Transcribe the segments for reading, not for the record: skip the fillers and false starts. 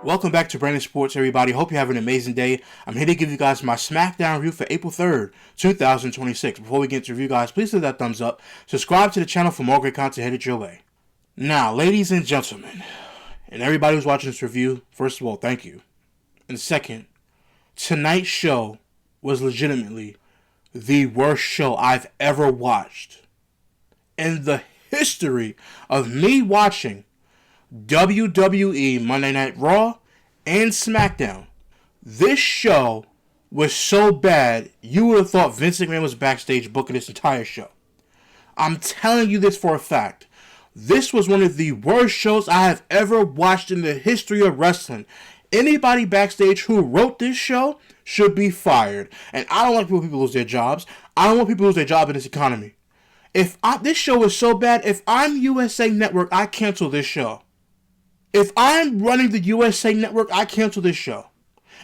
Welcome back to Brandon Sports, everybody. Hope you have an amazing day. I'm here to give you guys my SmackDown review for April 3rd, 2026. Before we get into review, guys, please hit that thumbs up. Subscribe to the channel for more great content headed your way. Now, ladies and gentlemen, and everybody who's watching this review, first of all, thank you. And second, tonight's show was legitimately the worst show I've ever watched in the history of me watching WWE Monday Night Raw and SmackDown. This show was so bad, you would have thought Vince McMahon was backstage booking this entire show. I'm telling you this for a fact. This was one of the worst shows I have ever watched in the history of wrestling. Anybody backstage who wrote this show should be fired. And I don't like when people lose their jobs. I don't want people to lose their job in this economy. This show is so bad, if I'm USA Network, I cancel this show. If I'm running the USA Network, I cancel this show.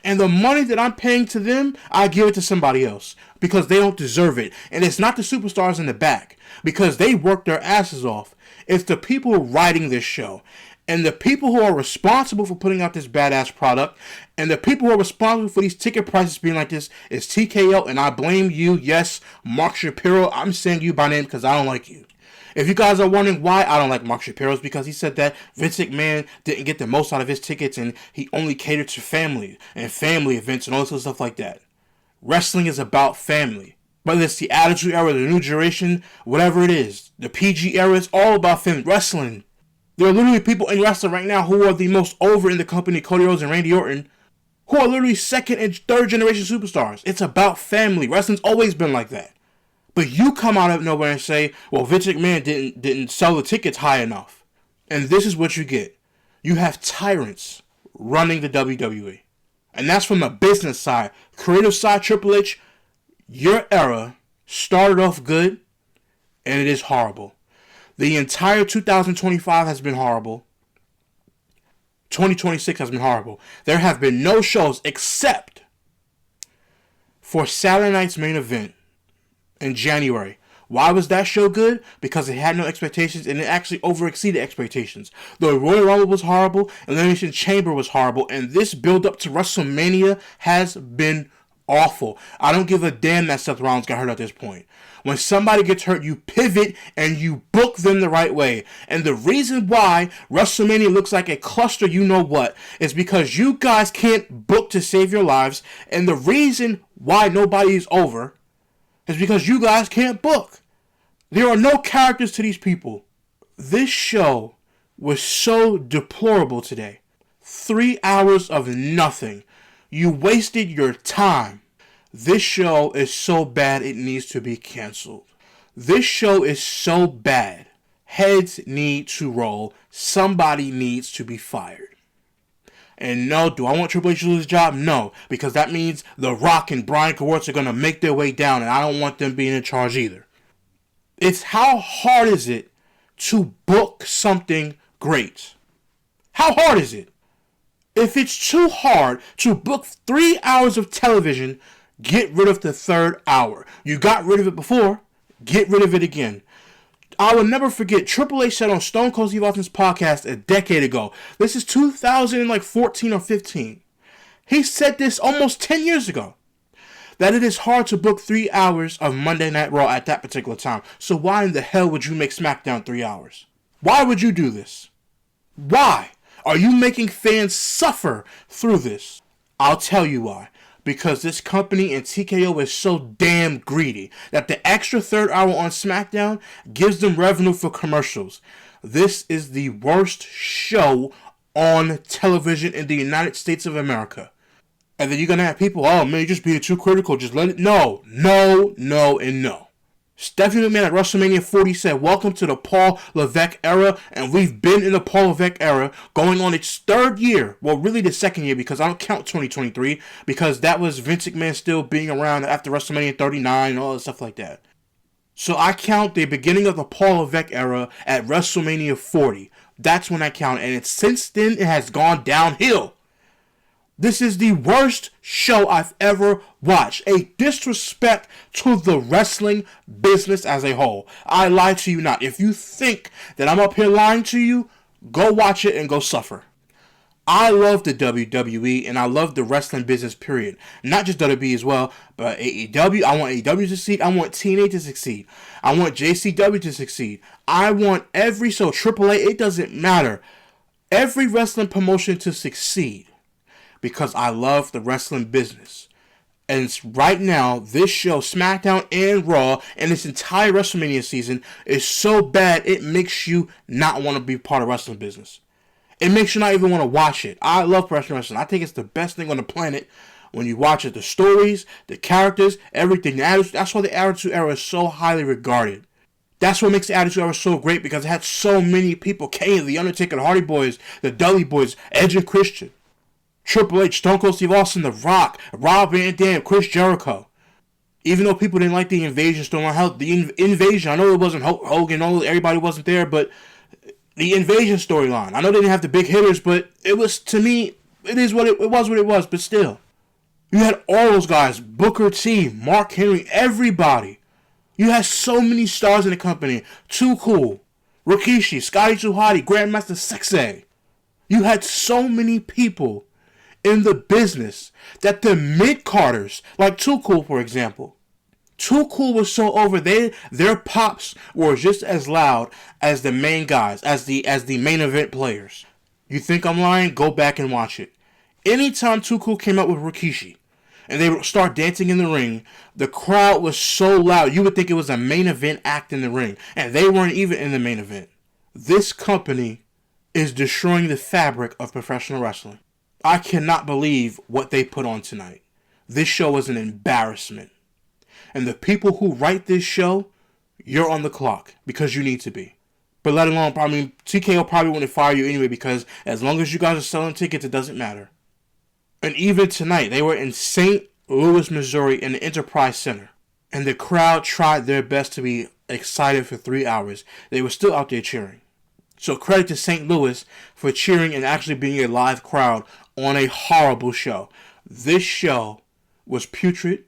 And the money that I'm paying to them, I give it to somebody else. Because they don't deserve it. And it's not the superstars in the back. Because they work their asses off. It's the people writing this show. And the people who are responsible for putting out this badass product. And the people who are responsible for these ticket prices being like this is TKO. And I blame you. Yes, Mark Shapiro. I'm saying you by name because I don't like you. If you guys are wondering why I don't like Mark Shapiro, it's because he said that Vince McMahon didn't get the most out of his tickets and he only catered to family and family events and all this other stuff like that. Wrestling is about family. Whether it's the Attitude Era, the New Generation, whatever it is, the PG era, it's all about family. Wrestling. There are literally people in wrestling right now who are the most over in the company, Cody Rhodes and Randy Orton, who are literally second and third generation superstars. It's about family. Wrestling's always been like that. But you come out of nowhere and say, well, Vince McMahon didn't sell the tickets high enough. And this is what you get. You have tyrants running the WWE. And that's from the business side. Creative side, Triple H, your era started off good, and it is horrible. The entire 2025 has been horrible. 2026 has been horrible. There have been no shows except for Saturday night's main event in January. Why was that show good? Because it had no expectations and it actually overexceeded expectations. The Royal Rumble was horrible, Elimination Chamber was horrible, and this build up to WrestleMania has been awful. I don't give a damn that Seth Rollins got hurt at this point. When somebody gets hurt, you pivot and you book them the right way. And the reason why WrestleMania looks like a cluster you know what is because you guys can't book to save your lives, and the reason why nobody is over is because you guys can't book. There are no characters to these people. This show was so deplorable today. 3 hours of nothing. You wasted your time. This show is so bad it needs to be canceled. This show is so bad. Heads need to roll. Somebody needs to be fired. And no, do I want Triple H to lose his job? No, because that means The Rock and Brian Gewirtz are going to make their way down, and I don't want them being in charge either. It's how hard is it to book something great? How hard is it? If it's too hard to book 3 hours of television, get rid of the third hour. You got rid of it before, get rid of it again. I will never forget, Triple H said on Stone Cold Steve Austin's podcast a decade ago. This is 2014 or 15. He said this almost 10 years ago. That it is hard to book 3 hours of Monday Night Raw at that particular time. So why in the hell would you make SmackDown 3 hours? Why would you do this? Why? Are you making fans suffer through this? I'll tell you why. Because this company and TKO is so damn greedy that the extra third hour on SmackDown gives them revenue for commercials. This is the worst show on television in the United States of America. And then you're going to have people, oh man, you're just being too critical. Just let it. No, and no. Stephanie McMahon at WrestleMania 40 said, welcome to the Paul Levesque era, and we've been in the Paul Levesque era going on its third year. Well, really the second year, because I don't count 2023, because that was Vince McMahon still being around after WrestleMania 39 and all that stuff like that. So I count the beginning of the Paul Levesque era at WrestleMania 40. That's when I count, and since then it has gone downhill. This is the worst show I've ever watched. A disrespect to the wrestling business as a whole. I lie to you not. If you think that I'm up here lying to you, go watch it and go suffer. I love the WWE and I love the wrestling business, period. Not just WWE as well, but AEW. I want AEW to succeed. I want TNA to succeed. I want JCW to succeed. I want AAA, it doesn't matter. Every wrestling promotion to succeed because I love the wrestling business. And right now, this show, SmackDown and Raw, and this entire WrestleMania season is so bad it makes you not want to be part of wrestling business. It makes you not even want to watch it. I love professional wrestling. I think it's the best thing on the planet when you watch it. The stories, the characters, everything. That's why the Attitude Era is so highly regarded. That's what makes the Attitude Era so great because it had so many people. Kane, The Undertaker, the Hardy Boys, the Dudley Boys, Edge and Christian, Triple H, Stone Cold Steve Austin, The Rock, Rob Van Dam, Chris Jericho. Even though people didn't like the Invasion storyline, the Invasion, I know it wasn't Hogan, everybody wasn't there, but the Invasion storyline. I know they didn't have the big hitters, but it was, to me, it was what it was, but still. You had all those guys, Booker T, Mark Henry, everybody. You had so many stars in the company. Too Cool, Rikishi, Scotty 2 Hotty, Grandmaster Sexay. You had so many people in the business that the mid-carders, like Too Cool, for example, Too Cool was so over. Their pops were just as loud as the main guys, as the main event players. You think I'm lying? Go back and watch it. Anytime Too Cool came out with Rikishi and they would start dancing in the ring, the crowd was so loud you would think it was a main event act in the ring, and they weren't even in the main event. This company is destroying the fabric of professional wrestling. I cannot believe what they put on tonight. This show is an embarrassment. And the people who write this show, you're on the clock because you need to be. But let alone, TKO probably wouldn't fire you anyway because as long as you guys are selling tickets, it doesn't matter. And even tonight, they were in St. Louis, Missouri in the Enterprise Center. And the crowd tried their best to be excited for 3 hours. They were still out there cheering. So credit to St. Louis for cheering and actually being a live crowd on a horrible show. This show was putrid.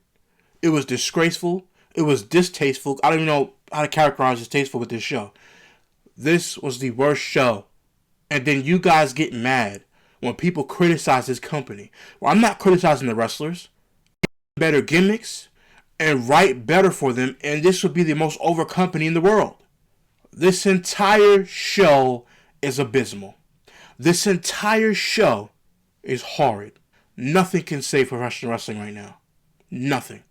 It was disgraceful. It was distasteful. I don't even know how to characterize distasteful with this show. This was the worst show. And then you guys get mad when people criticize this company. Well, I'm not criticizing the wrestlers. Better gimmicks and write better for them, and this would be the most over company in the world. This entire show is abysmal. This entire show is horrid. Nothing can save professional wrestling right now. Nothing.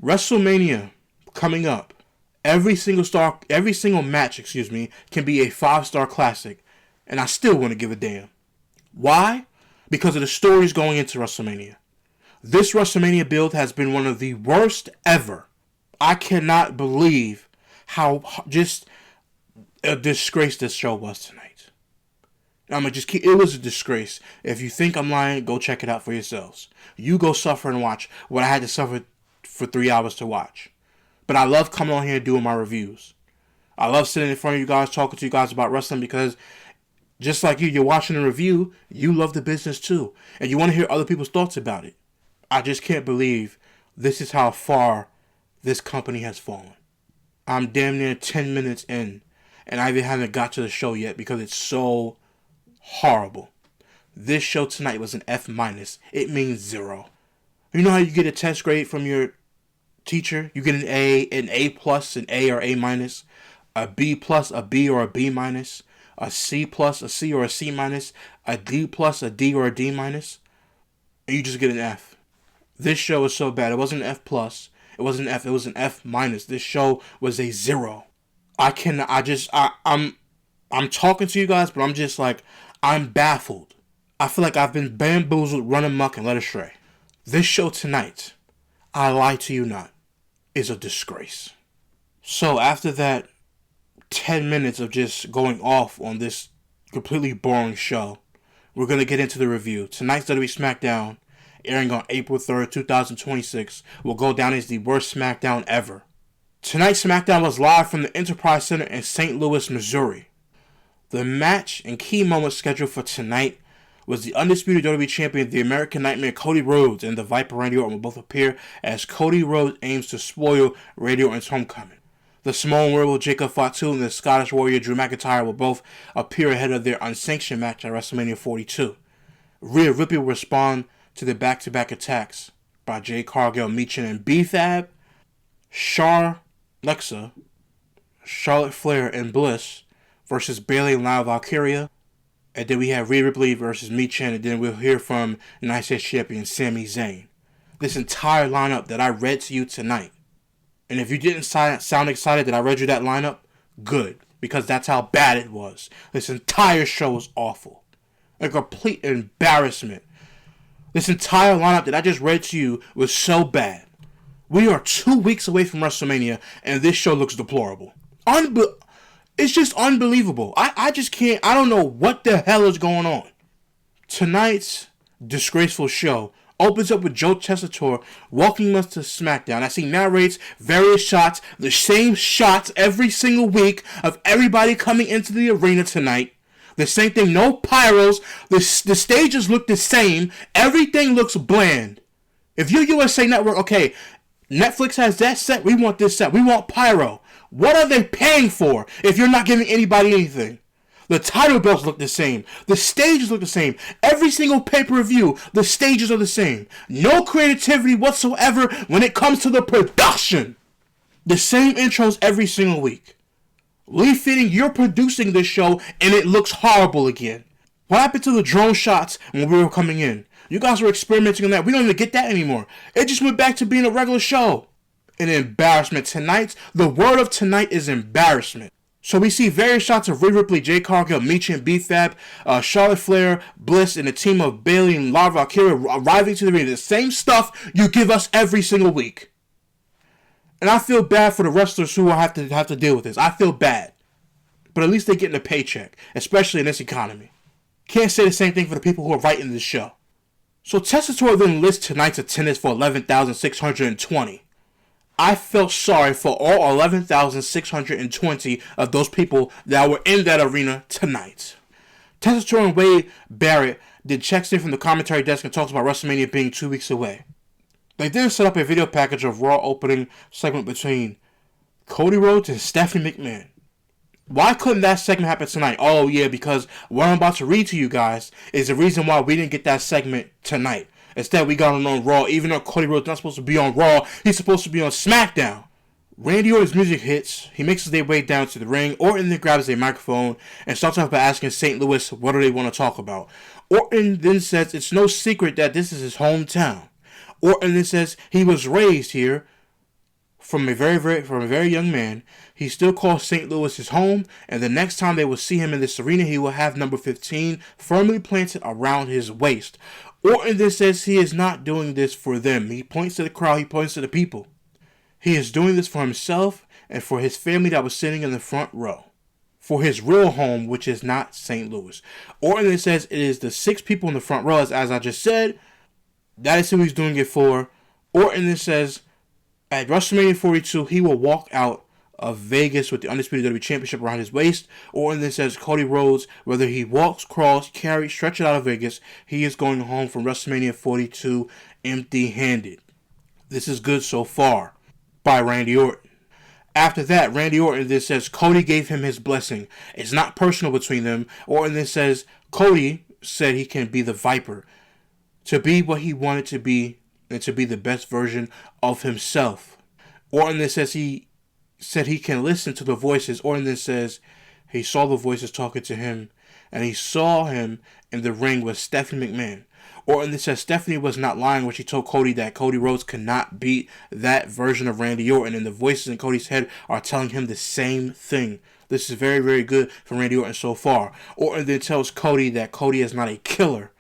WrestleMania coming up. Every single match, can be a 5-star classic, and I still want to give a damn. Why? Because of the stories going into WrestleMania. This WrestleMania build has been one of the worst ever. I cannot believe how just a disgrace this show was tonight. It was a disgrace. If you think I'm lying, go check it out for yourselves. You go suffer and watch what I had to suffer for 3 hours to watch. But I love coming on here and doing my reviews. I love sitting in front of you guys, talking to you guys about wrestling because just like you're watching a review, you love the business too. And you want to hear other people's thoughts about it. I just can't believe this is how far this company has fallen. I'm damn near 10 minutes in, and I even haven't got to the show yet because it's so horrible. This show tonight was an F-. It means 0. You know how you get a test grade from your teacher? You get an A, an A+, an A or A-, a B+, a B or a B-, a C+, a C or a C-, a D+, a D or a D-, and you just get an F. This show is so bad. It wasn't an F+. It wasn't an F. It was an F-. This show was a 0. I'm talking to you guys, but I'm just like, I'm baffled. I feel like I've been bamboozled, run amok, and led astray. This show tonight, I lie to you not, is a disgrace. So after that 10 minutes of just going off on this completely boring show, we're going to get into the review. Tonight's WWE SmackDown, airing on April 3rd, 2026, will go down as the worst SmackDown ever. Tonight's SmackDown was live from the Enterprise Center in St. Louis, Missouri. The match and key moments scheduled for tonight was the Undisputed WWE Champion, the American Nightmare Cody Rhodes, and the Viper Randy Orton will both appear as Cody Rhodes aims to spoil Randy Orton's homecoming. The Samoan Werewolf Jacob Fatu and the Scottish Warrior Drew McIntyre will both appear ahead of their Unsanctioned Match at WrestleMania 42. Rhea Ripley will respond to the back-to-back attacks by Jade, Cargill, Michin and B-Fab. Charlexa, Charlotte Flair, and Bliss versus Bayley and Lyra, Valkyria. And then we have Rhea Ripley versus Michin, and then we'll hear from United States Champion Sami Zayn. This entire lineup that I read to you tonight. And if you didn't sound excited that I read you that lineup, good. Because that's how bad it was. This entire show was awful. A complete embarrassment. This entire lineup that I just read to you was so bad. We are 2 weeks away from WrestleMania, and this show looks deplorable. It's just unbelievable. I just can't. I don't know what the hell is going on. Tonight's disgraceful show opens up with Joe Tessitore welcoming us to SmackDown as he narrates various shots, the same shots every single week of everybody coming into the arena tonight. The same thing, no pyros. The stages look the same. Everything looks bland. If you're USA Network, okay, Netflix has that set. We want this set. We want pyro. What are they paying for if you're not giving anybody anything? The title belts look the same. The stages look the same. Every single pay-per-view, the stages are the same. No creativity whatsoever when it comes to the production. The same intros every single week. Lee Fitting, you're producing this show and it looks horrible again. What happened to the drone shots when we were coming in? You guys were experimenting on that. We don't even get that anymore. It just went back to being a regular show. An embarrassment. The word of tonight is embarrassment. So we see various shots of Rhea Ripley, Jade Cargill, Michin and B-Fab, Charlotte Flair, Bliss, and a team of Bayley and Lyra, Valkyria arriving to the arena. The same stuff you give us every single week. And I feel bad for the wrestlers who will have to deal with this. I feel bad. But at least they're getting a paycheck, especially in this economy. Can't say the same thing for the people who are writing this show. So Tessitore then lists tonight's attendance for 11,620. I felt sorry for all 11,620 of those people that were in that arena tonight. Tessitore and Wade Barrett did checks in from the commentary desk and talks about WrestleMania being 2 weeks away. They then set up a video package of Raw opening segment between Cody Rhodes and Stephanie McMahon. Why couldn't that segment happen tonight? Oh yeah, because what I'm about to read to you guys is the reason why we didn't get that segment tonight. Instead, we got it on Raw. Even though Cody Rhodes not supposed to be on Raw, he's supposed to be on SmackDown. Randy Orton's music hits. He makes his way down to the ring. Orton then grabs a microphone and starts off by asking St. Louis what do they want to talk about. Orton then says it's no secret that this is his hometown. Orton then says he was raised here from a very young man. He still calls St. Louis his home, and the next time they will see him in this arena, he will have number 15 firmly planted around his waist. Orton then says he is not doing this for them. He points to the crowd, he points to the people. He is doing this for himself and for his family that was sitting in the front row. For his real home, which is not St. Louis. Orton then says it is the 6 people in the front row, as I just said. That is who he's doing it for. Orton then says at WrestleMania 42, he will walk out of Vegas with the Undisputed WWE Championship around his waist. Orton then says Cody Rhodes, whether he walks, crawls, carries, stretches out of Vegas, he is going home from WrestleMania 42 empty-handed. This is good so far by Randy Orton. After that, Randy Orton then says Cody gave him his blessing. It's not personal between them. Orton then says Cody said he can be the Viper, to be what he wanted to be and to be the best version of himself. Orton then says he said he can listen to the voices. Orton then says he saw the voices talking to him, and he saw him in the ring with Stephanie McMahon. Orton then says Stephanie was not lying when she told Cody that Cody Rhodes could not beat that version of Randy Orton, and the voices in Cody's head are telling him the same thing. This is very, very good for Randy Orton so far. Orton then tells Cody that Cody is not a killer.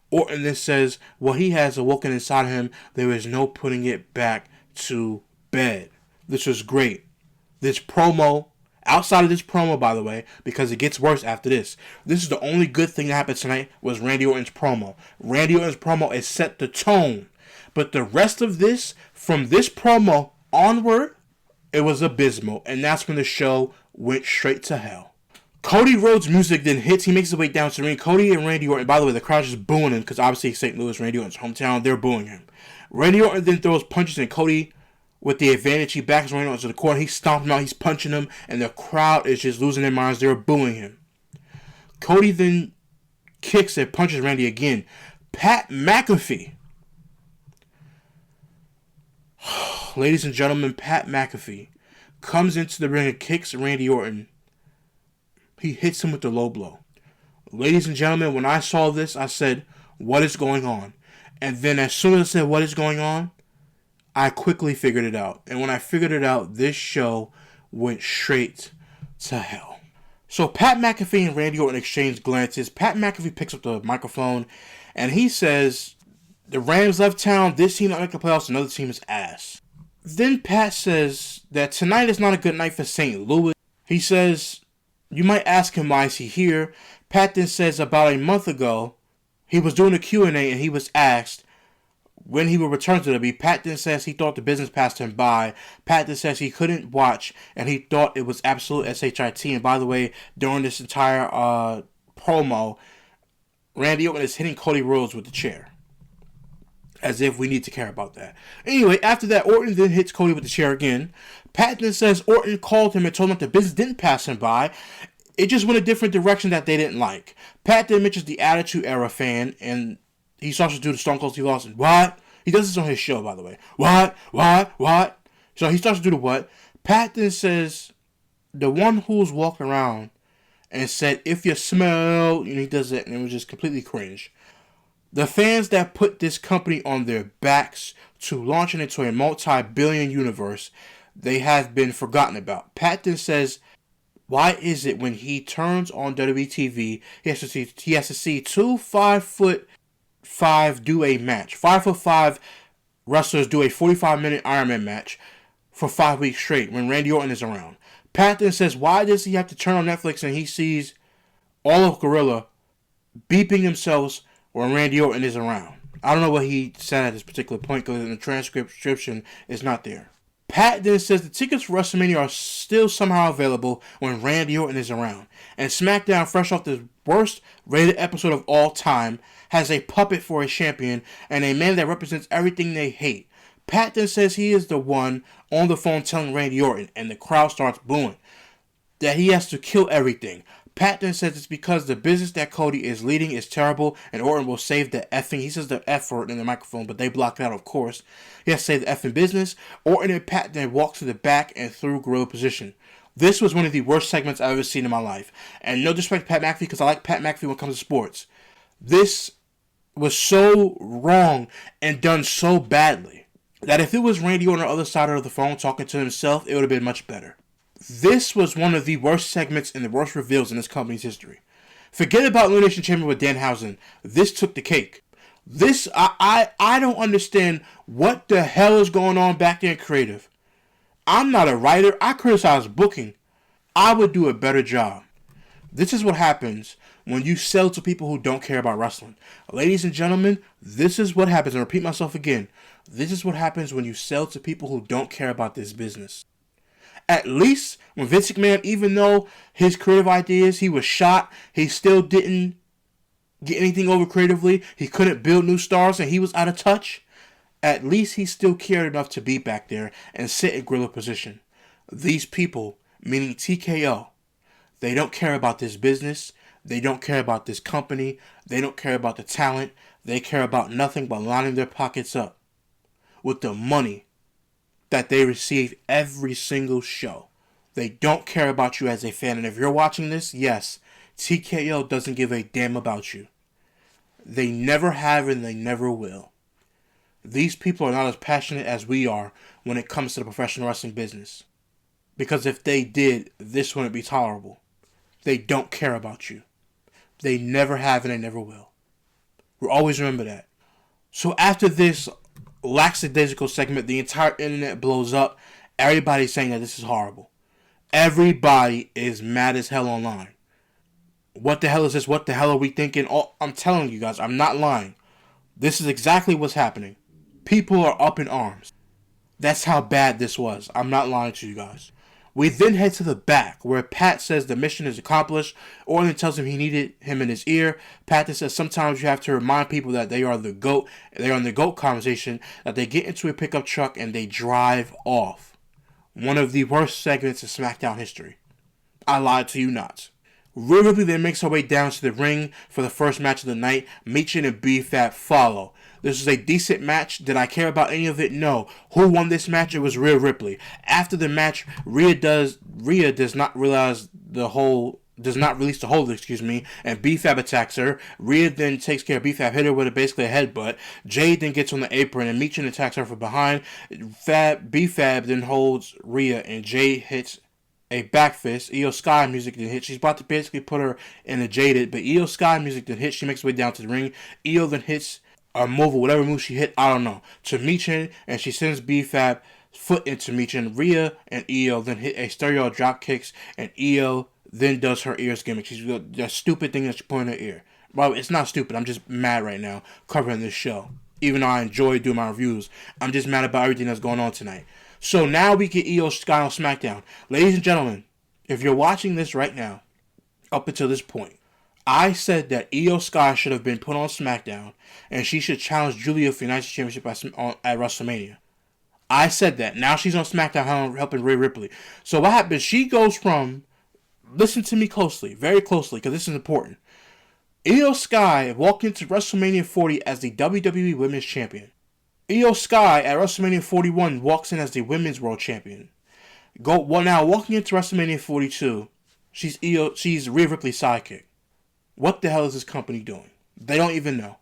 Orton then says what he has awoken inside him, there is no putting it back to bed. This was great. This promo, outside of this promo, by the way, because it gets worse after this. This is the only good thing that happened tonight was Randy Orton's promo. Randy Orton's promo has set the tone. But the rest of this, from this promo onward, it was abysmal. And that's when the show went straight to hell. Cody Rhodes' music then hits. He makes his way down to the ring. Cody and Randy Orton, by the way, the crowd's just booing him because obviously St. Louis, Randy Orton's hometown, they're booing him. Randy Orton then throws punches and Cody, with the advantage, he backs Randy Orton to the corner. He's stomping him out. He's punching him. And the crowd is just losing their minds. They're booing him. Cody then kicks and punches Randy again. Pat McAfee. Ladies and gentlemen, Pat McAfee comes into the ring and kicks Randy Orton. He hits him with the low blow. Ladies and gentlemen, when I saw this, I said, what is going on? And then as soon as I said, what is going on? I quickly figured it out. And when I figured it out, this show went straight to hell. So Pat McAfee and Randy Orton exchange glances. Pat McAfee picks up the microphone and he says, the Rams left town, this team not making the playoffs, another team is ass. Then Pat says that tonight is not a good night for St. Louis. He says, you might ask him why is he here. Pat then says about a month ago, he was doing a Q&A and he was asked when he would return to WWE. Pat then says he thought the business passed him by. Pat then says he couldn't watch and he thought it was absolute shit. And by the way, during this entire promo, Randy Orton is hitting Cody Rhodes with the chair. As if we need to care about that. Anyway, after that, Orton then hits Cody with the chair again. Pat then says Orton called him and told him that the business didn't pass him by. It just went a different direction that they didn't like. Pat then mentions the Attitude Era fan, and he starts to do the Stone Cold Steve Austin. What? He does this on his show, by the way. What? So he starts to do the what? Pat then says, the one who's walking around and said, if you smell, and he does it, and it was just completely cringe. The fans that put this company on their backs to launch it into a multi-billion universe, they have been forgotten about. Pat then says, why is it when he turns on WWE TV, he has to see two 5'5" do a match. 5'5" wrestlers do a 45-minute Iron Man match for 5 weeks straight when Randy Orton is around. Pat then says, why does he have to turn on Netflix and he sees all of Gorilla beeping themselves when Randy Orton is around? I don't know what he said at this particular point because in the transcription it's not there. Pat then says the tickets for WrestleMania are still somehow available when Randy Orton is around. And SmackDown, fresh off the worst rated episode of all time, has a puppet for a champion and a man that represents everything they hate. Pat then says he is the one on the phone telling Randy Orton, and the crowd starts booing, that he has to kill everything. Pat then says it's because the business that Cody is leading is terrible and Orton will save the effing, he says the F word in the microphone, but they block it out, of course. He has to save the effing business. Orton and Pat then walk to the back and through gorilla position. This was one of the worst segments I've ever seen in my life. And no disrespect to Pat McAfee because I like Pat McAfee when it comes to sports. This was so wrong and done so badly that if it was Randy Orton on the other side of the phone talking to himself, it would have been much better. This was one of the worst segments and the worst reveals in this company's history. Forget about Elimination Chamber with Danhausen. This took the cake. This, I don't understand what the hell is going on back there in creative. I'm not a writer. I criticize booking. I would do a better job. This is what happens when you sell to people who don't care about wrestling. Ladies and gentlemen, this is what happens. And repeat myself again. This is what happens when you sell to people who don't care about this business. At least when Vince McMahon, even though his creative ideas, he was shot, he still didn't get anything over creatively. He couldn't build new stars and he was out of touch. At least he still cared enough to be back there and sit in gorilla position. These people, meaning TKO, they don't care about this business. They don't care about this company. They don't care about the talent. They care about nothing but lining their pockets up with the money that they receive every single show. They don't care about you as a fan. And if you're watching this, yes, TKO doesn't give a damn about you. They never have and they never will. These people are not as passionate as we are when it comes to the professional wrestling business. Because if they did, this wouldn't be tolerable. They don't care about you. They never have and they never will. We'll always remember that. So after this lackadaisical segment, the entire internet blows up. Everybody's saying that this is horrible. Everybody is mad as hell online. What the hell is this? What the hell are we thinking? Oh, I'm telling you guys, I'm not lying. This is exactly what's happening. People are up in arms. That's how bad this was. I'm not lying to you guys. We then head to the back, where Pat says the mission is accomplished. Orton tells him he needed him in his ear. Pat then says sometimes you have to remind people that they are the GOAT. They're on the GOAT conversation, that they get into a pickup truck and they drive off. One of the worst segments in SmackDown history. I lied to you not. Rhea Ripley then makes her way down to the ring for the first match of the night. Michin and B-Fab follow. This was a decent match. Did I care about any of it? No. Who won this match? It was Rhea Ripley. After the match, Rhea does not release the hold, and B-Fab attacks her. Rhea then takes care of B-Fab, hit her with basically a headbutt. Jade then gets on the apron, and Michin attacks her from behind. B-Fab then holds Rhea, and Jade hits a back fist. Io Sky music then hits. She's about to basically put her in a Jaded, but Io Sky music then hits. She makes her way down to the ring. Io then hits a move, or whatever move she hit, I don't know, to Michin, and she sends B-Fab foot into Michin. Rhea and Io then hit a stereo drop kicks, and Io then does her ears gimmick. She's that stupid thing that she put in her ear. Well, it's not stupid. I'm just mad right now covering this show. Even though I enjoy doing my reviews, I'm just mad about everything that's going on tonight. So now we get Io Sky on SmackDown. Ladies and gentlemen, if you're watching this right now, up until this point, I said that Io Sky should have been put on SmackDown and she should challenge Julia for the United States Championship at WrestleMania. I said that. Now she's on SmackDown helping Rhea Ripley. So what happens? She goes from, listen to me closely, very closely, because this is important. Io Sky walked into WrestleMania 40 as the WWE Women's Champion. Io Sky at WrestleMania 41 walks in as the Women's World Champion. Now walking into WrestleMania 42, she's Rhea Ripley's sidekick. What the hell is this company doing? They don't even know.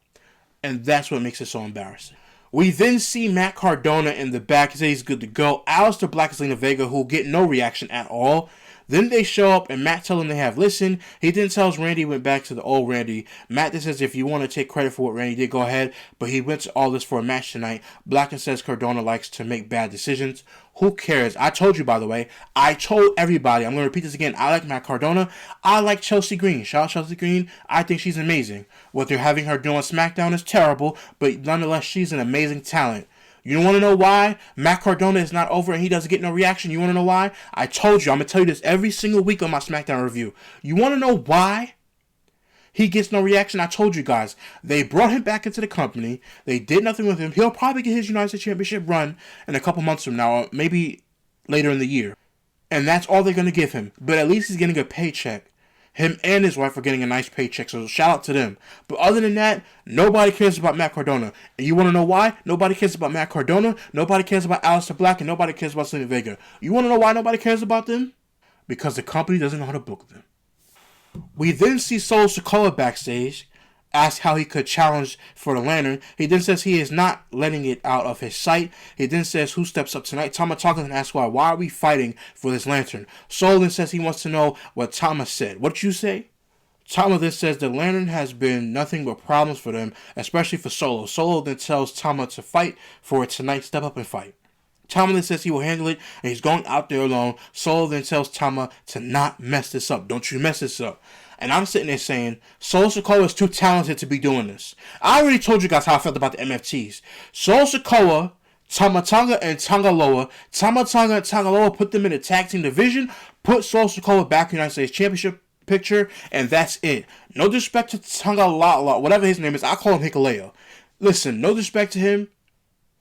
And that's what makes it so embarrassing. We then see Matt Cardona in the back. He says he's good to go. Aleister Black and Zelina Vega, who get no reaction at all. Then they show up and Matt tells them they have listened. He then tells Randy went back to the old Randy. Matt then says if you want to take credit for what Randy did, go ahead. But he went to all this for a match tonight. Black says Cardona likes to make bad decisions. Who cares? I told you, by the way. I told everybody. I'm going to repeat this again. I like Matt Cardona. I like Chelsea Green. Shout out Chelsea Green. I think she's amazing. What they're having her do on SmackDown is terrible. But nonetheless, she's an amazing talent. You want to know why Matt Cardona is not over and he doesn't get no reaction? You want to know why? I told you. I'm going to tell you this every single week on my SmackDown review. You want to know why he gets no reaction? I told you guys. They brought him back into the company. They did nothing with him. He'll probably get his United States Championship run in a couple months from now, or maybe later in the year. And that's all they're going to give him. But at least he's getting a paycheck. Him and his wife are getting a nice paycheck, so shout out to them. But other than that, nobody cares about Matt Cardona. And you want to know why? Nobody cares about Matt Cardona, nobody cares about Aleister Black, and nobody cares about Zelina Vega. You want to know why nobody cares about them? Because the company doesn't know how to book them. We then see Solo Sikoa backstage, ask how he could challenge for the lantern. He then says he is not letting it out of his sight. He then says who steps up tonight. Tama Tonga then asks why are we fighting for this lantern? Solo then says he wants to know what Tama said. What did you say? Tama then says the lantern has been nothing but problems for them, especially for Solo. Solo then tells Tama to fight for it tonight. Step up and fight. Tama then says he will handle it and he's going out there alone. Solo then tells Tama to not mess this up. Don't you mess this up. And I'm sitting there saying, Solo Sikoa is too talented to be doing this. I already told you guys how I felt about the MFTs. Solo Sikoa, Tama Tonga, and Tangaloa. Tama Tonga and Tangaloa put them in a tag team division, put Solo Sikoa back in the United States Championship picture, and that's it. No disrespect to Tangaloa, whatever his name is. I call him Hikuleo. Listen, no disrespect to him.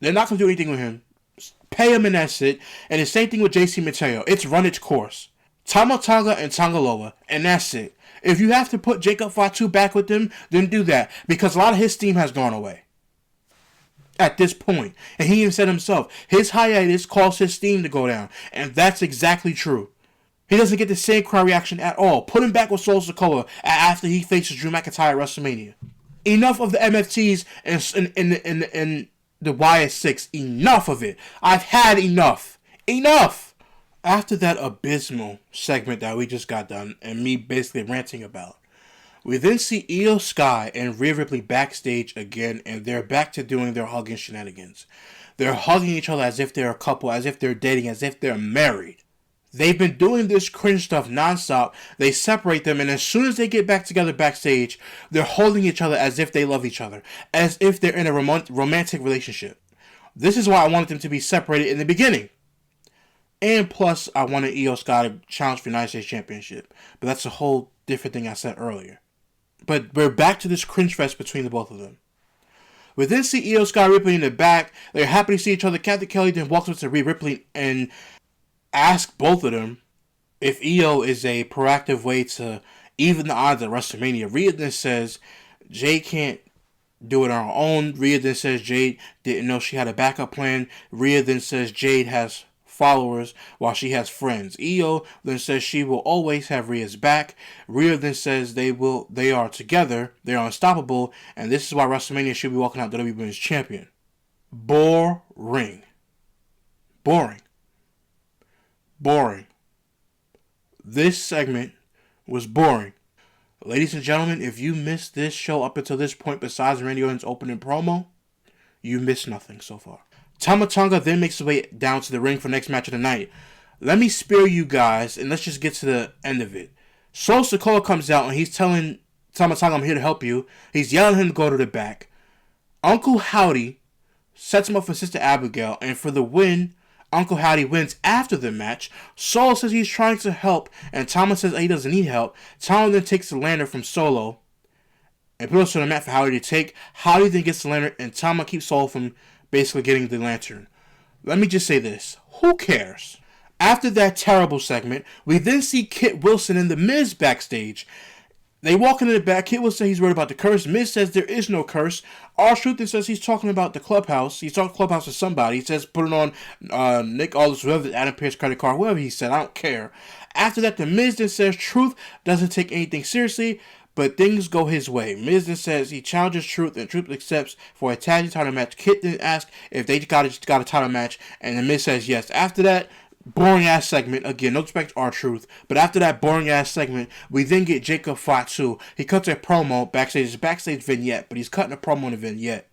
They're not going to do anything with him. Pay him and that's it. And the same thing with JC Mateo. It's run its course. Tama Tonga and Tangaloa, and that's it. If you have to put Jacob Fatu back with them, then do that. Because a lot of his steam has gone away. At this point. And he even said himself, his hiatus caused his steam to go down. And that's exactly true. He doesn't get the same crowd reaction at all. Put him back with Solo Sikoa after he faces Drew McIntyre at WrestleMania. Enough of the MFTs and the YS6. Enough of it. I've had enough. Enough! After that abysmal segment that we just got done and me basically ranting about, we then see Io Sky and Rhea Ripley backstage again, and they're back to doing their hugging shenanigans. They're hugging each other as if they're a couple, as if they're dating, as if they're married. They've been doing this cringe stuff nonstop. They separate them, and as soon as they get back together backstage, they're holding each other as if they love each other, as if they're in a romantic relationship. This is why I wanted them to be separated in the beginning. And plus, I wanted Io Sky to challenge for the United States Championship. But that's a whole different thing I said earlier. But we're back to this cringe fest between the both of them. We then see Io Sky Ripley in the back. They're happy to see each other. Captain Kelly then walks up to Rhea Ripley and asks both of them if Io is a proactive way to Even the odds at WrestleMania. Rhea then says Jade can't do it on her own. Rhea then says Jade didn't know she had a backup plan. Rhea then says Jade has followers while she has friends. Io then says she will always have Rhea's back. Rhea then says they are together, they are unstoppable, and this is why WrestleMania should be walking out WWE Women's Champion. Boring. This segment was boring. Ladies and gentlemen, if you missed this show up until this point, besides Randy Orton's opening promo, you missed nothing so far. Tama Tonga then makes his way down to the ring for the next match of the night. Let me spare you guys, and let's just get to the end of it. Solo Sikoa comes out, and he's telling Tama Tonga, I'm here to help you. He's yelling at him to go to the back. Uncle Howdy sets him up for Sister Abigail, and for the win, Uncle Howdy wins after the match. Solo says he's trying to help, and Tama says he doesn't need help. Tama then takes the lantern from Solo and puts it on the mat for Howdy to take. Howdy then gets the lantern, and Tama keeps Solo from basically getting the lantern. Let me just say this. Who cares? After that terrible segment, we then see Kit Wilson and The Miz backstage. They walk into the back. Kit Wilson says he's worried about the curse. Miz says there is no curse. R-Truth says he's talking about the clubhouse. He's talking clubhouse to somebody. He says put it on Nick Aldis, whoever, Adam Pearce credit card, whoever he said. I don't care. After that, the Miz then says Truth doesn't take anything seriously, but things go his way. Miz then says he challenges Truth, and Truth accepts for a tag team title match. Kit then asks if they got a title match, and the Miz says yes. After that, boring ass segment. Again, no respect to R-Truth. But after that boring ass segment, we then get Jacob Fatu. He cuts a promo backstage. It's a backstage vignette, but he's cutting a promo in the vignette.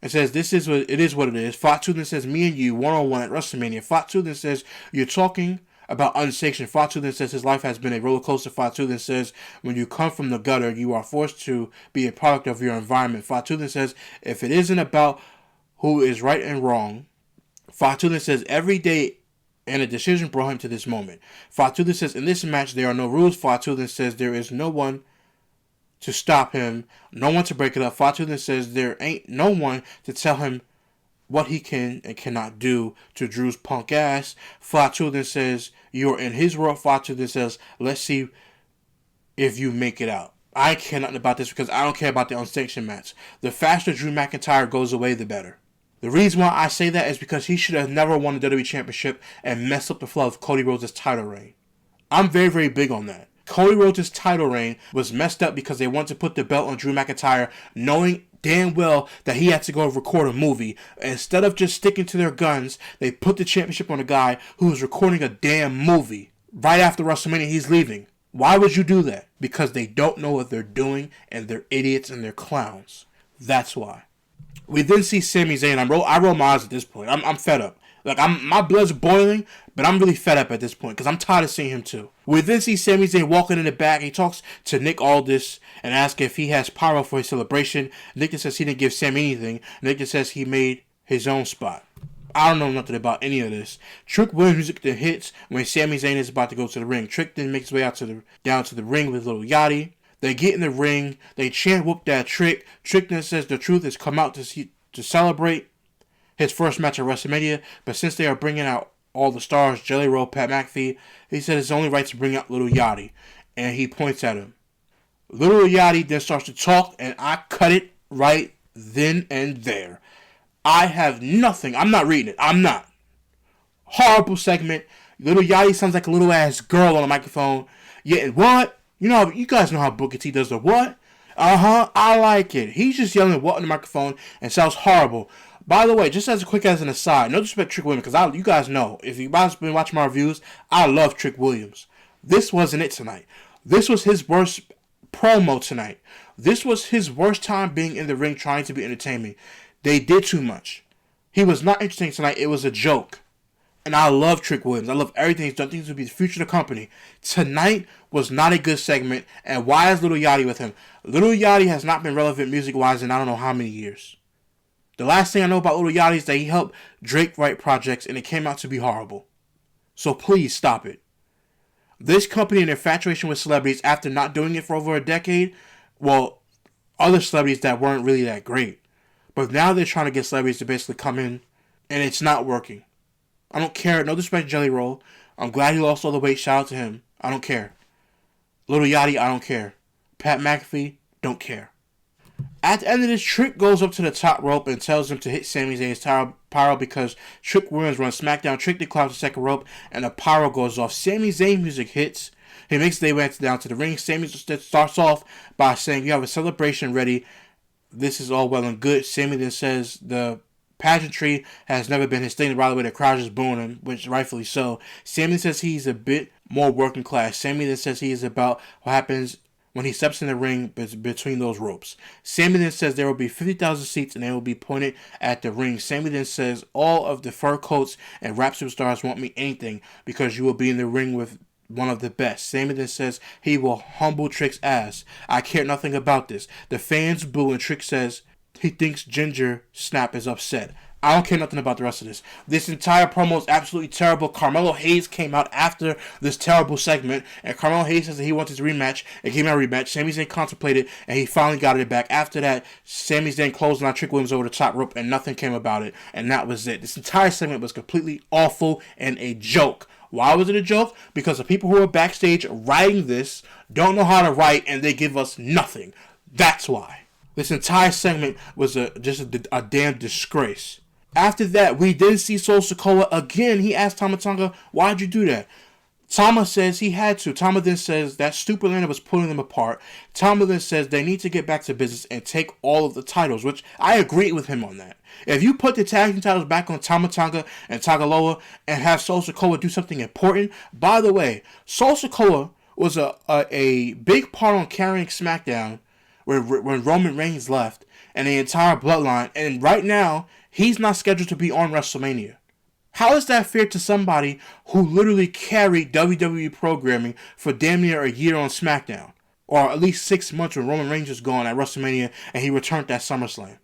It says, this is what it is. Fatu then says, me and you, one-on-one at WrestleMania. Fatu then says, you're talking about unsanctioned. Fatu then says his life has been a roller coaster. Fatu then says, when you come from the gutter, you are forced to be a product of your environment. Fatu then says, if it isn't about who is right and wrong. Fatu then says, every day and a decision brought him to this moment. Fatu then says, in this match, there are no rules. Fatu then says, there is no one to stop him, no one to break it up. Fatu then says, there ain't no one to tell him what he can and cannot do to Drew's punk ass. Fatu then says, you're in his world. Fatu then says, let's see if you make it out. I care nothing about this because I don't care about the unsanctioned match. The faster Drew McIntyre goes away, the better. The reason why I say that is because he should have never won the WWE Championship and messed up the flow of Cody Rhodes' title reign. I'm very, very big on that. Cody Rhodes' title reign was messed up because they wanted to put the belt on Drew McIntyre knowing damn well that he had to go record a movie. Instead of just sticking to their guns, they put the championship on a guy who was recording a damn movie. Right after WrestleMania, he's leaving. Why would you do that? Because they don't know what they're doing and they're idiots and they're clowns. That's why. We then see Sami Zayn. I roll my eyes at this point. I'm fed up. Like my blood's boiling, but I'm really fed up at this point because I'm tired of seeing him too. We then see Sami Zayn walking in the back. He talks to Nick Aldis and asks if he has pyro for his celebration. Nick says he didn't give Sami anything. Nick says he made his own spot. I don't know nothing about any of this. Trick Williams music then hits when Sami Zayn is about to go to the ring. Trick then makes his way down to the ring with Little Yachty. They get in the ring. They chant, whoop that Trick. Trick then says the truth has come out to celebrate his first match at WrestleMania. But since they are bringing out all the stars, Jelly Roll, Pat McAfee, he said it's only right to bring out Little Yachty. And he points at him. Little Yachty then starts to talk, and I cut it right then and there. I have nothing. I'm not reading it. I'm not. Horrible segment. Little Yachty sounds like a little ass girl on a microphone. Yeah, what? You guys know how Booker T does the what? I like it. He's just yelling what on the microphone and sounds horrible. By the way, just as an aside, no disrespect to Trick Williams, because you guys know, if you guys been watching my reviews, I love Trick Williams. This wasn't it tonight. This was his worst promo tonight. This was his worst time being in the ring trying to be entertaining. They did too much. He was not interesting tonight. It was a joke. And I love Trick Williams. I love everything he's done. Things to be the future of the company. Tonight was not a good segment. And why is Little Yachty with him? Little Yachty has not been relevant music-wise in I don't know how many years. The last thing I know about Little Yachty is that he helped Drake write projects and it came out to be horrible. So please stop it. This company and infatuation with celebrities after not doing it for over a decade, well, other celebrities that weren't really that great. But now they're trying to get celebrities to basically come in and it's not working. I don't care. No disrespect to Jelly Roll. I'm glad he lost all the weight. Shout out to him. I don't care. Little Yachty, I don't care. Pat McAfee, don't care. At the end of this, Trick goes up to the top rope and tells him to hit Sami Zayn's pyro because Trick Williams runs SmackDown. Trick declines the second rope and the pyro goes off. Sami Zayn music hits. He makes their way down to the ring. Sami starts off by saying, "You have a celebration ready. This is all well and good." Sami then says the pageantry has never been his thing. By the way, the crowd is booing him, which rightfully so. Sami says he's a bit more working class. Sami then says he is about what happens when he steps in the ring between those ropes. Sami then says there will be 50,000 seats and they will be pointed at the ring. Sami then says all of the fur coats and rap superstars won't mean anything because you will be in the ring with one of the best. Sami then says he will humble Trick's ass. I care nothing about this. The fans boo and Trick says he thinks Ginger Snap is upset. I don't care nothing about the rest of this. This entire promo is absolutely terrible. Carmelo Hayes came out after this terrible segment, and Carmelo Hayes says that he wanted a rematch, and came out a rematch. Sami Zayn contemplated, and he finally got it back. After that, Sami Zayn closed on Trick Williams over the top rope, and nothing came about it, and that was it. This entire segment was completely awful and a joke. Why was it a joke? Because the people who are backstage writing this don't know how to write, and they give us nothing. That's why. This entire segment was just a damn disgrace. After that, we did see Sol Sikoa again. He asked Tama Tonga, "Why'd you do that?" Tama says he had to. Tama then says that stupid Lana was pulling them apart. Tama then says they need to get back to business and take all of the titles, which I agree with him on that. If you put the tag team titles back on Tama Tonga and Tagaloa and have Sol Sikoa do something important, by the way, Sol Sikoa was a big part on carrying SmackDown when Roman Reigns left and the entire bloodline, and right now, he's not scheduled to be on WrestleMania. How is that fair to somebody who literally carried WWE programming for damn near a year on SmackDown? Or at least 6 months when Roman Reigns was gone at WrestleMania and he returned at SummerSlam.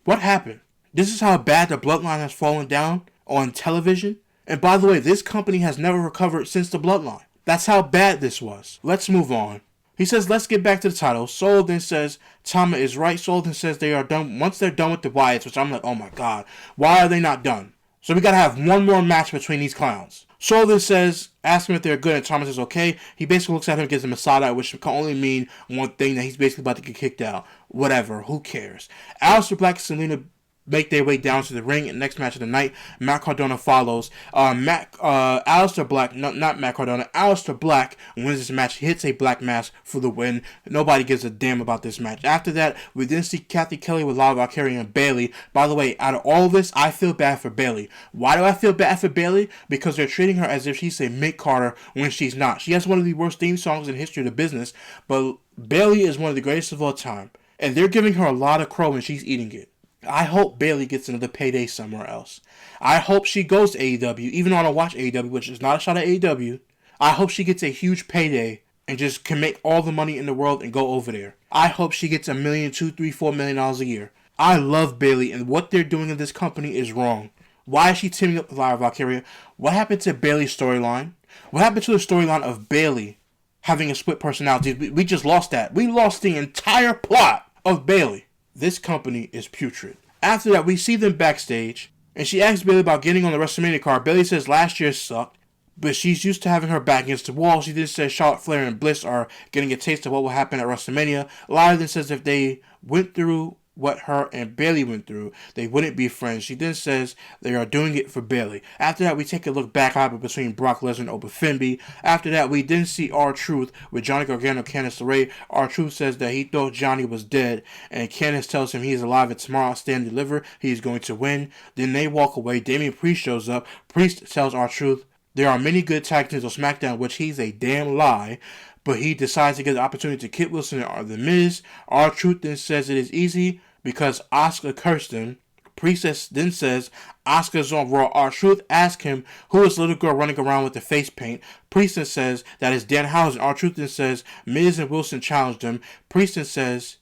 What happened? This is how bad the bloodline has fallen down on television? And by the way, this company has never recovered since the bloodline. That's how bad this was. Let's move on. He says, let's get back to the title. Sol then says, Tama is right. Sol then says they are done. Once they're done with the Wyatts, which I'm like, oh my god, why are they not done? So we gotta have one more match between these clowns. Sol then says, ask him if they're good, and Tama says, okay. He basically looks at him and gives him a side eye, which can only mean one thing, that he's basically about to get kicked out. Whatever, who cares? Aleister Black and Selena make their way down to the ring, and next match of the night, Matt Cardona follows. Aleister Black, not Matt Cardona, Aleister Black wins this match. He hits a black mask for the win. Nobody gives a damn about this match. After that, we then see Kathy Kelly with Lyra, Valkyria, and Bayley. By the way, out of all of this, I feel bad for Bayley. Why do I feel bad for Bayley? Because they're treating her as if she's a Mick Carter when she's not. She has one of the worst theme songs in the history of the business, but Bayley is one of the greatest of all time. And they're giving her a lot of crow and she's eating it. I hope Bayley gets another payday somewhere else. I hope she goes to AEW, even though I don't watch AEW, which is not a shot at AEW. I hope she gets a huge payday and just can make all the money in the world and go over there. I hope she gets $1 million, $2, $3, $4 million a year. I love Bayley, and what they're doing in this company is wrong. Why is she teaming up with Lyra Valkyria? What happened to Bayley's storyline? What happened to the storyline of Bayley having a split personality? We just lost that. We lost the entire plot of Bayley. This company is putrid. After that, we see them backstage, and she asks Bayley about getting on the WrestleMania card. Bayley says last year sucked, but she's used to having her back against the wall. She then says Charlotte, Flair, and Bliss are getting a taste of what will happen at WrestleMania. Lyra then says if they went through what her and Bayley went through, they wouldn't be friends. She then says they are doing it for Bayley. After that, we take a look back happened between Brock Lesnar and Oba Femi. After that, we then see R-Truth with Johnny Gargano and Candice LeRae. R-Truth says that he thought Johnny was dead, and Candice tells him he is alive and tomorrow, stand deliver, he is going to win. Then they walk away. Damian Priest shows up. Priest tells R-Truth there are many good tag teams on SmackDown, which he's a damn lie. But he decides to give the opportunity to Kit Wilson and The Miz. R-Truth then says it is easy because Asuka cursed him. Priestess then says Asuka's on Raw. R-Truth asks him who is the little girl running around with the face paint. Priestess says that is Danhausen. R-Truth then says Miz and Wilson challenged him. Priestess asks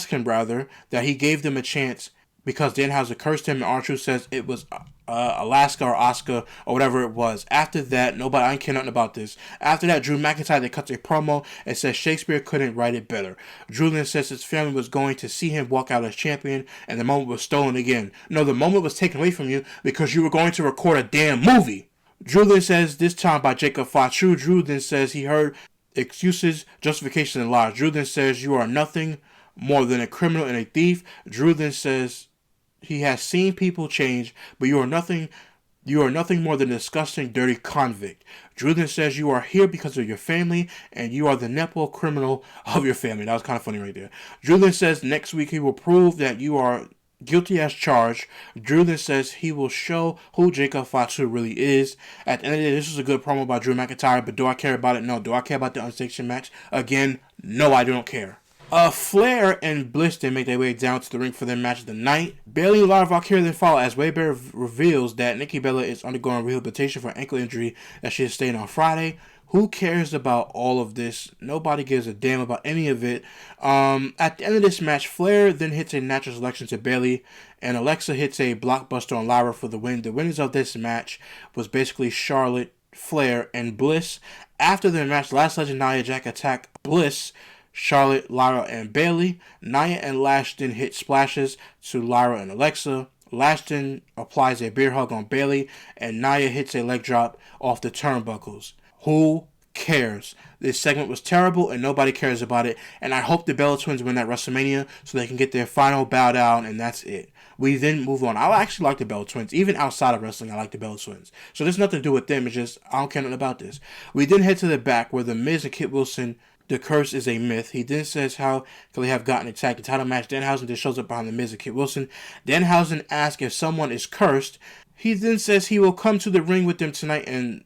him that he gave them a chance because Danhausen cursed him, and R-Truth says it was Alaska or Oscar or whatever it was. After that, I ain't care nothing about this. After that, Drew McIntyre then cuts a promo and says Shakespeare couldn't write it better. Drew then says his family was going to see him walk out as champion, and the moment was stolen again. No, the moment was taken away from you because you were going to record a damn movie. Drew then says this time by Jacob Fatu. Drew then says he heard excuses, justification, and lies. Drew then says, you are nothing more than a criminal and a thief. Drew then says he has seen people change, but you are nothing more than a disgusting, dirty convict. Drew then says you are here because of your family, and you are the nepo criminal of your family. That was kind of funny right there. Drew then says next week he will prove that you are guilty as charged. Drew then says he will show who Jacob Fatu really is. At the end of the day, this was a good promo by Drew McIntyre, but do I care about it? No. Do I care about the unsanctioned match? Again, no, I don't care. Flair and Bliss then make their way down to the ring for their match of the night. Bayley and Lyra Valkyria then follow as Waybear reveals that Nikki Bella is undergoing rehabilitation for an ankle injury that she sustained on Friday. Who cares about all of this? Nobody gives a damn about any of it. At the end of this match, Flair then hits a natural selection to Bayley, and Alexa hits a blockbuster on Lyra for the win. The winners of this match was basically Charlotte, Flair, and Bliss. After the match, Last Legend Nia Jax attack Bliss, Charlotte, Lyra, and Bayley. Nia and Lash then hit splashes to Lyra and Alexa. Lash then applies a bear hug on Bayley, and Nia hits a leg drop off the turnbuckles. Who cares? This segment was terrible, and nobody cares about it. And I hope the Bella Twins win that WrestleMania so they can get their final bow down, and that's it. We then move on. I actually like the Bella Twins. Even outside of wrestling, I like the Bella Twins. So there's nothing to do with them. It's just, I don't care nothing about this. We then head to the back where The Miz and Kit Wilson, the curse is a myth. He then says how could they have gotten a tag title match. Danhausen then shows up behind The Miz and Kit Wilson. Danhausen asks if someone is cursed. He then says he will come to the ring with them tonight and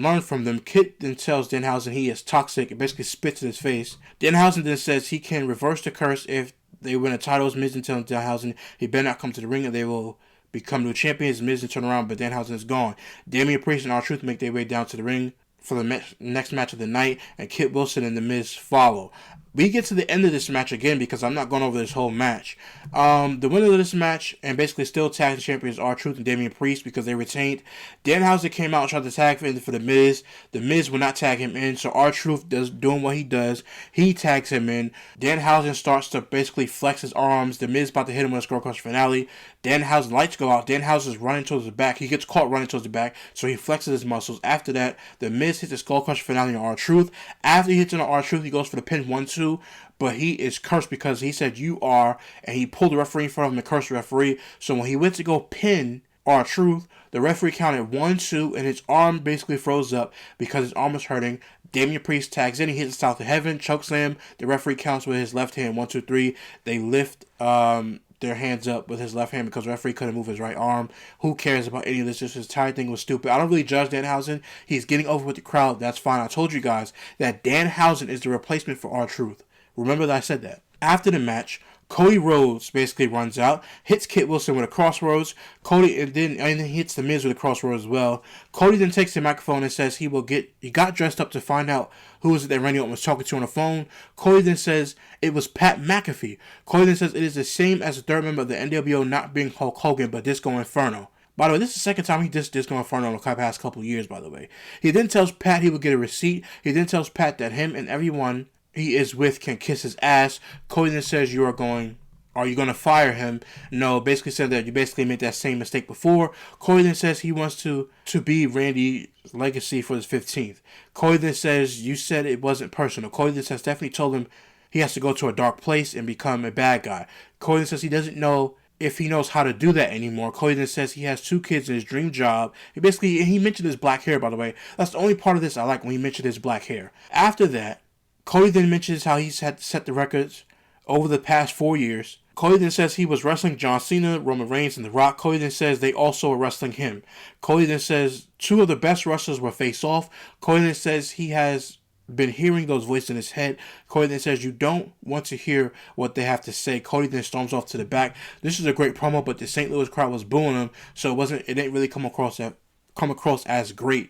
learn from them. Kit then tells Danhausen he is toxic and basically spits in his face. Danhausen then says he can reverse the curse if they win the titles. Miz then tells Danhausen he better not come to the ring and they will become new champions. Miz then turn around, but Danhausen is gone. Damian Priest and R-Truth make their way down to the ring for the next match of the night, and Kit Wilson and The Miz follow. We get to the end of this match again because I'm not going over this whole match. The winner of this match and basically still tag champions R-Truth and Damian Priest because they retained. Danhausen came out and tried to tag for The Miz. The Miz will not tag him in, so R-Truth doing what he does. He tags him in. Danhausen starts to basically flex his arms. The Miz about to hit him with a skull crush finale. Danhausen lights go out. Danhausen is running towards the back. He gets caught running towards the back, so he flexes his muscles. After that, The Miz hits the skull crush finale on R-Truth. After he hits it on R-Truth, he goes for the pin 1-2. But he is cursed because he said you are, and he pulled the referee in front of him and cursed the referee. So when he went to go pin R-Truth, the referee counted 1-2, and his arm basically froze up because his arm was hurting. Damian Priest tags in, he hits the South of Heaven, chokeslam. The referee counts with his left hand, 1, 2, 3. They lift their hands up with his left hand because the referee couldn't move his right arm. Who cares about any of this? This entire thing was stupid. I don't really judge Danhausen. He's getting over with the crowd. That's fine. I told you guys that Danhausen is the replacement for R-Truth. Remember that I said that. After the match, Cody Rhodes basically runs out, hits Kit Wilson with a crossroads. Cody and then hits The Miz with a crossroads as well. Cody then takes the microphone and says he got dressed up to find out who was it that Randy Orton was talking to on the phone. Cody then says it was Pat McAfee. Cody then says it is the same as the third member of the NWO not being Hulk Hogan but Disco Inferno. By the way, this is the second time he dissed Disco Inferno in the past couple of years, by the way. He then tells Pat he will get a receipt. He then tells Pat that him and everyone he is with can kiss his ass. Cody then says are you going to fire him? No, basically said that you basically made that same mistake before. Cody then says he wants to be Randy's legacy for his 15th. Cody then says you said it wasn't personal. Cody then says definitely told him he has to go to a dark place and become a bad guy. Cody then says he doesn't know if he knows how to do that anymore. Cody then says he has 2 kids in his dream job. He mentioned his black hair, by the way. That's the only part of this I like when he mentioned his black hair. After that, Cody then mentions how he's had to set the records over the past 4 years. Cody then says he was wrestling John Cena, Roman Reigns, and The Rock. Cody then says they also were wrestling him. Cody then says 2 of the best wrestlers were face off. Cody then says he has been hearing those voices in his head. Cody then says you don't want to hear what they have to say. Cody then storms off to the back. This is a great promo, but the St. Louis crowd was booing him, so it didn't really come across as great.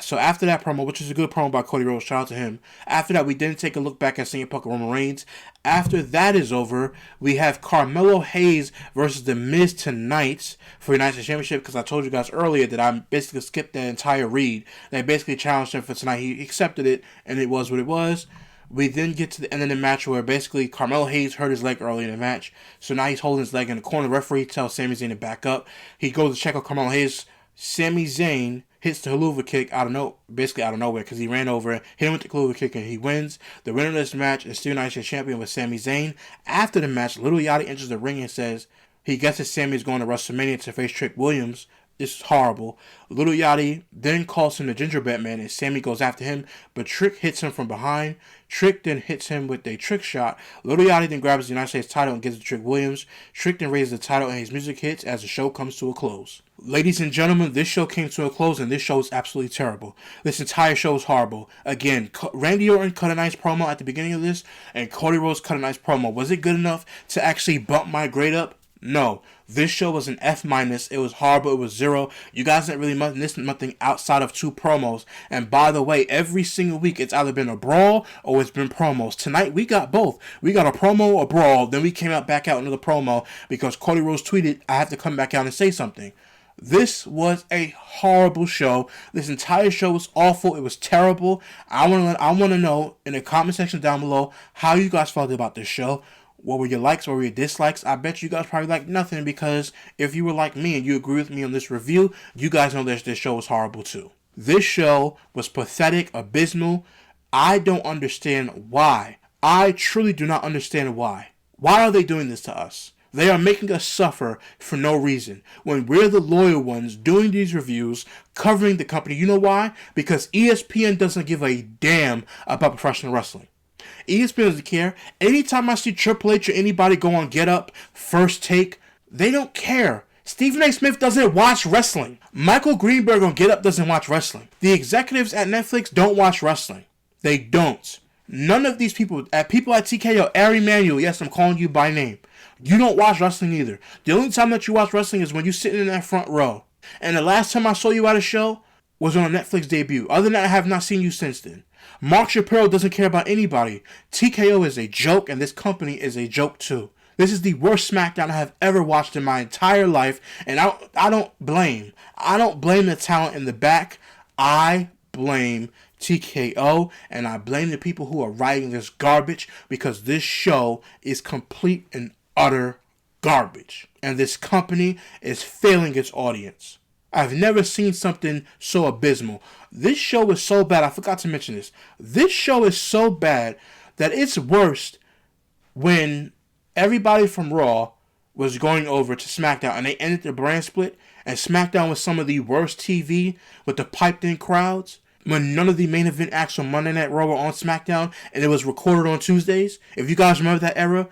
So after that promo, which is a good promo by Cody Rhodes, shout out to him. After that, we then take a look back at CM Punk and Roman Reigns. After that is over, we have Carmelo Hayes versus The Miz tonight for United States Championship, because I told you guys earlier that I basically skipped that entire read. They basically challenged him for tonight. He accepted it, and it was what it was. We then get to the end of the match where basically Carmelo Hayes hurt his leg early in the match. So now he's holding his leg in the corner. The referee tells Sami Zayn to back up. He goes to check on Carmelo Hayes. Sami Zayn hits the Helluva Kick out of nowhere, because he ran over, hit him with the Helluva Kick, and he wins. The winner of this match is still United States Champion with Sami Zayn. After the match, Little Yachty enters the ring and says he guesses Sami is going to WrestleMania to face Trick Williams. This is horrible. Little Yachty then calls him the Gingerbread Man, and Sami goes after him, but Trick hits him from behind. Trick then hits him with a trick shot. Little Yachty then grabs the United States title and gives it to Trick Williams. Trick then raises the title, and his music hits as the show comes to a close. Ladies and gentlemen, this show came to a close, and this show is absolutely terrible. This entire show is horrible. Again, Randy Orton cut a nice promo at the beginning of this, and Cody Rhodes cut a nice promo. Was it good enough to actually bump my grade up? No. This show was an F-. It was horrible. It was 0. You guys didn't really miss nothing outside of 2 promos. And by the way, every single week it's either been a brawl or it's been promos. Tonight we got both. We got a promo, a brawl. Then we came back out another promo because Cody Rhodes tweeted, I have to come back out and say something. This was a horrible show. This entire show was awful. It was terrible. I want to know in the comment section down below how you guys felt about this show. What were your likes? What were your dislikes? I bet you guys probably like nothing, because if you were like me and you agree with me on this review, you guys know that this show was horrible too. This show was pathetic, abysmal. I don't understand why. I truly do not understand why. Why are they doing this to us? They are making us suffer for no reason, when we're the loyal ones doing these reviews, covering the company. You know why? Because ESPN doesn't give a damn about professional wrestling. ESPN doesn't care. Anytime I see Triple H or anybody go on Get Up, First Take, they don't care. Stephen A. Smith doesn't watch wrestling. Michael Greenberg on Get Up doesn't watch wrestling. The executives at Netflix don't watch wrestling. They don't. None of these people at TKO, Ari Manuel, yes, I'm calling you by name. You don't watch wrestling either. The only time that you watch wrestling is when you're sitting in that front row. And the last time I saw you at a show was on a Netflix debut. Other than that, I have not seen you since then. Mark Shapiro doesn't care about anybody. TKO is a joke, and this company is a joke too. This is the worst SmackDown I have ever watched in my entire life, and I don't blame the talent in the back. I blame TKO, and I blame the people who are writing this garbage, because this show is complete and utter garbage, and this company is failing its audience. I've never seen something so abysmal. This show is so bad, I forgot to mention this. This show is so bad that it's worse when everybody from Raw was going over to SmackDown and they ended the brand split, and SmackDown was some of the worst TV with the piped in crowds, when none of the main event acts on Monday Night Raw were on SmackDown and it was recorded on Tuesdays. If you guys remember that era,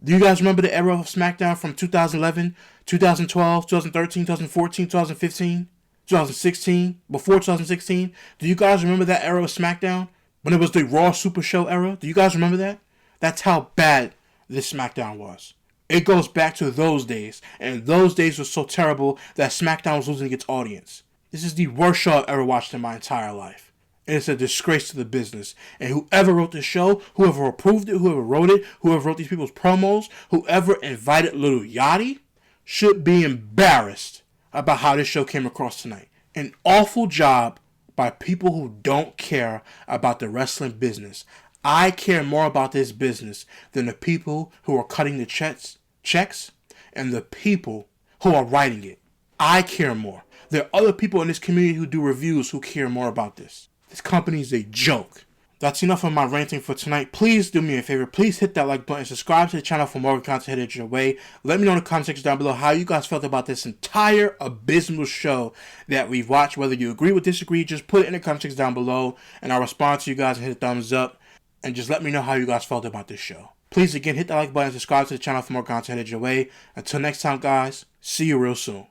do you guys remember the era of SmackDown from 2011, 2012, 2013, 2014, 2015, 2016, before 2016? Do you guys remember that era of SmackDown? When it was the Raw Super Show era? Do you guys remember that? That's how bad this SmackDown was. It goes back to those days, and those days were so terrible that SmackDown was losing its audience. This is the worst show I've ever watched in my entire life. And it's a disgrace to the business. And whoever wrote this show, whoever approved it, whoever wrote it, whoever wrote these people's promos, whoever invited Little Yachty, should be embarrassed about how this show came across tonight. An awful job by people who don't care about the wrestling business. I care more about this business than the people who are cutting the checks and the people who are writing it. I care more. There are other people in this community who do reviews who care more about this. This company is a joke. That's enough of my ranting for tonight. Please do me a favor. Please hit that like button. Subscribe to the channel for more content headed your way. Let me know in the comment section down below how you guys felt about this entire abysmal show that we've watched. Whether you agree or disagree, just put it in the comment section down below, and I'll respond to you guys and hit a thumbs up. And just let me know how you guys felt about this show. Please, again, hit that like button. Subscribe to the channel for more content headed your way. Until next time, guys. See you real soon.